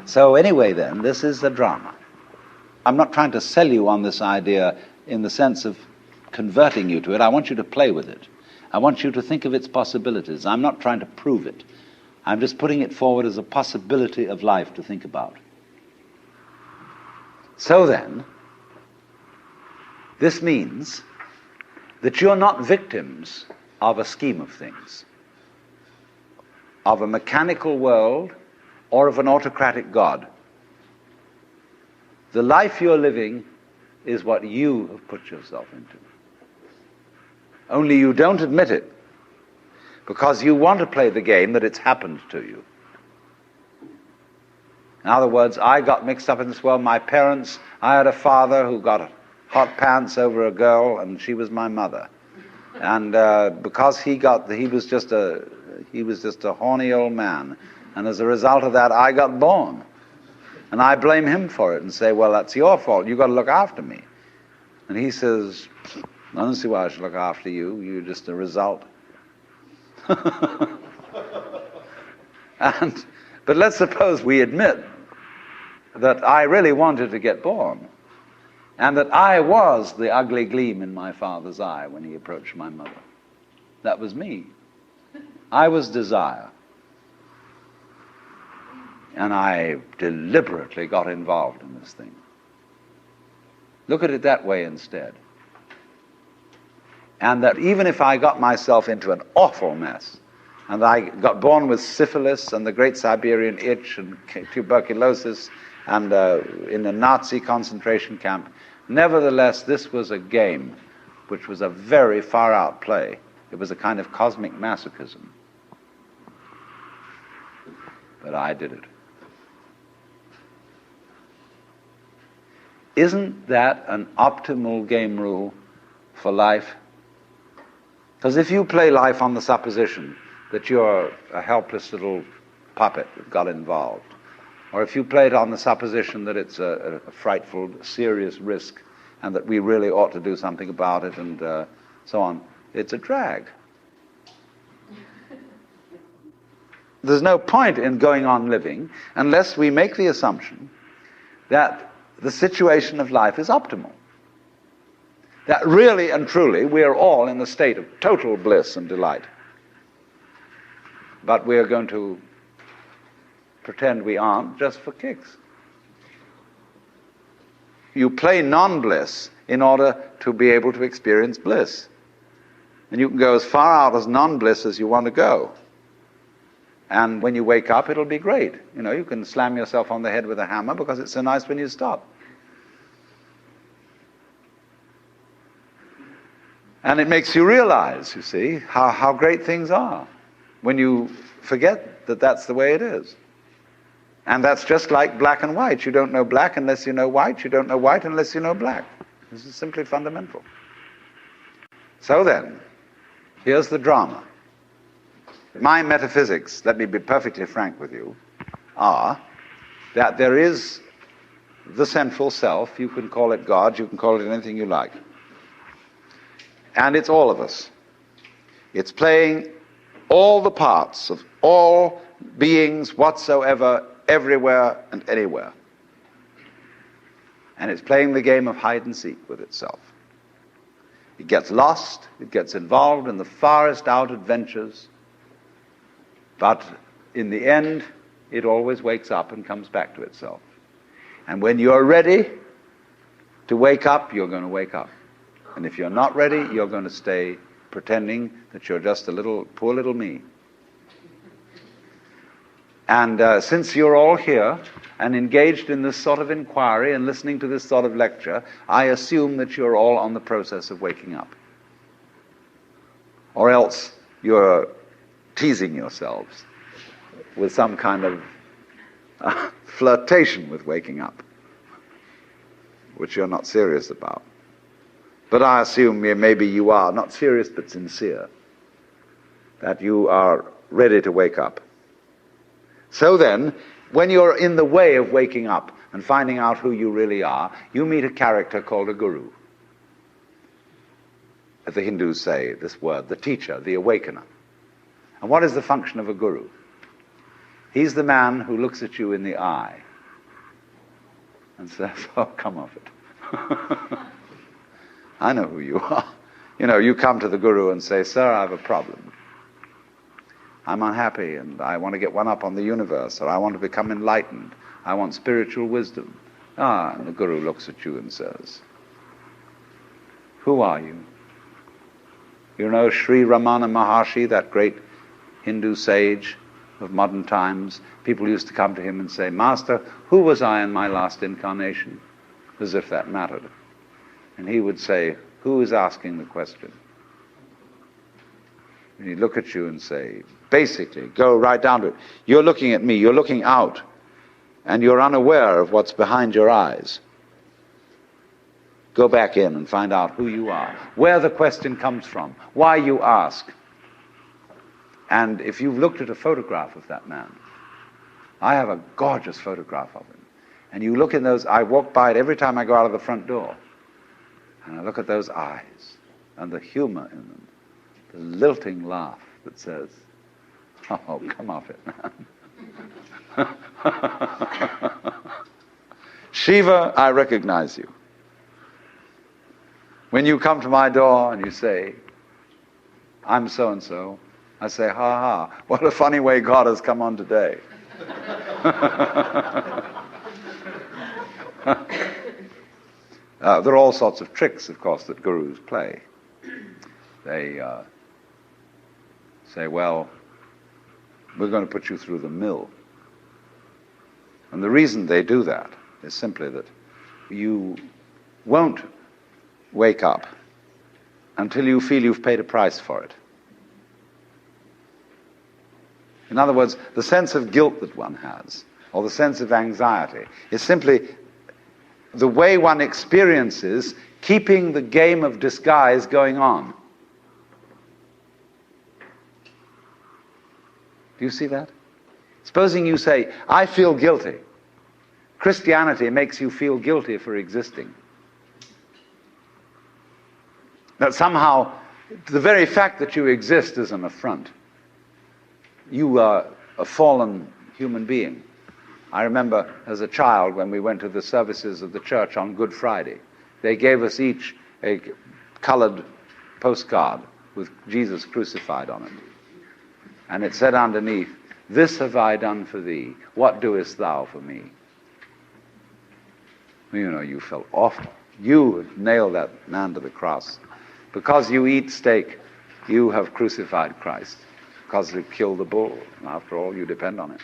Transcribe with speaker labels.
Speaker 1: So anyway then, this is the drama. I'm not trying to sell you on this idea in the sense of converting you to it. I want you to play with it. I want you to think of its possibilities. I'm not trying to prove it. I'm just putting it forward as a possibility of life to think about. So then, this means that you're not victims of a scheme of things, of a mechanical world or of an autocratic God. The life you're living is what you have put yourself into. Only you don't admit it because you want to play the game that it's happened to you. In other words, I got mixed up in this world. My parents, I had a father who got hot pants over a girl, and she was my mother. And because he was just a horny old man, and as a result of that, I got born. And I blame him for it and say, well, that's your fault. You've got to look after me. And he says, I don't see why I should look after you. You're just a result. But let's suppose we admit that I really wanted to get born, and that I was the ugly gleam in my father's eye when he approached my mother. That was me. I was desire. And I deliberately got involved in this thing. Look at it that way instead. And that even if I got myself into an awful mess, and I got born with syphilis and the Great Siberian Itch and tuberculosis and in a Nazi concentration camp, nevertheless, this was a game which was a very far-out play. It was a kind of cosmic masochism. But I did it. Isn't that an optimal game rule for life? Because if you play life on the supposition that you're a helpless little puppet that got involved, or if you play it on the supposition that it's a frightful, serious risk and that we really ought to do something about it and so on, it's a drag. There's no point in going on living unless we make the assumption that the situation of life is optimal. That really and truly we are all in a state of total bliss and delight. But we are going to pretend we aren't just for kicks. You play non-bliss in order to be able to experience bliss. And you can go as far out as non-bliss as you want to go. And when you wake up, it'll be great. You know, you can slam yourself on the head with a hammer because it's so nice when you stop. And it makes you realize, you see, how great things are when you forget that that's the way it is. And that's just like black and white. You don't know black unless you know white. You don't know white unless you know black. This is simply fundamental. So then, here's the drama. My metaphysics, let me be perfectly frank with you, are that there is the central self. You can call it God, you can call it anything you like. And it's all of us. It's playing all the parts of all beings whatsoever, everywhere and anywhere. And it's playing the game of hide and seek with itself. It gets lost, it gets involved in the farthest out adventures, but in the end, it always wakes up and comes back to itself. And when you're ready to wake up, you're going to wake up. And if you're not ready, you're going to stay pretending that you're just a little, poor little me. And since you're all here and engaged in this sort of inquiry and listening to this sort of lecture, I assume that you're all on the process of waking up. Or else you're teasing yourselves with some kind of flirtation with waking up, which you're not serious about. But I assume maybe you are, not serious but sincere, that you are ready to wake up. So then, when you're in the way of waking up and finding out who you really are, you meet a character called a guru. As the Hindus say this word, the teacher, the awakener. And what is the function of a guru? He's the man who looks at you in the eye and says, oh, come off it. I know who you are. You come to the Guru and say, sir, I have a problem. I'm unhappy and I want to get one up on the universe, or I want to become enlightened. I want spiritual wisdom. And the Guru looks at you and says, who are you? You know Sri Ramana Maharshi, that great Hindu sage of modern times? People used to come to him and say, Master, who was I in my last incarnation? As if that mattered. And he would say, who is asking the question? And he'd look at you and say, basically, go right down to it. You're looking at me, you're looking out, and you're unaware of what's behind your eyes. Go back in and find out who you are, where the question comes from, why you ask. And if you've looked at a photograph of that man, I have a gorgeous photograph of him. And you look in those, I walk by it every time I go out of the front door. And I look at those eyes and the humor in them, the lilting laugh that says, oh, come off it, man. Shiva, I recognize you. When you come to my door and you say, I'm so-and-so, I say, ha ha, what a funny way God has come on today. There are all sorts of tricks, of course, that gurus play. They say, well, we're going to put you through the mill. And the reason they do that is simply that you won't wake up until you feel you've paid a price for it. In other words, the sense of guilt that one has, or the sense of anxiety, is simply the way one experiences keeping the game of disguise going on. Do you see that? Supposing you say, I feel guilty. Christianity makes you feel guilty for existing. That somehow, the very fact that you exist is an affront. You are a fallen human being. I remember as a child when we went to the services of the church on Good Friday, they gave us each a colored postcard with Jesus crucified on it. And it said underneath, this have I done for thee, what doest thou for me? You felt awful. You have nailed that man to the cross. Because you eat steak, you have crucified Christ. Because you killed the bull, and after all, you depend on it.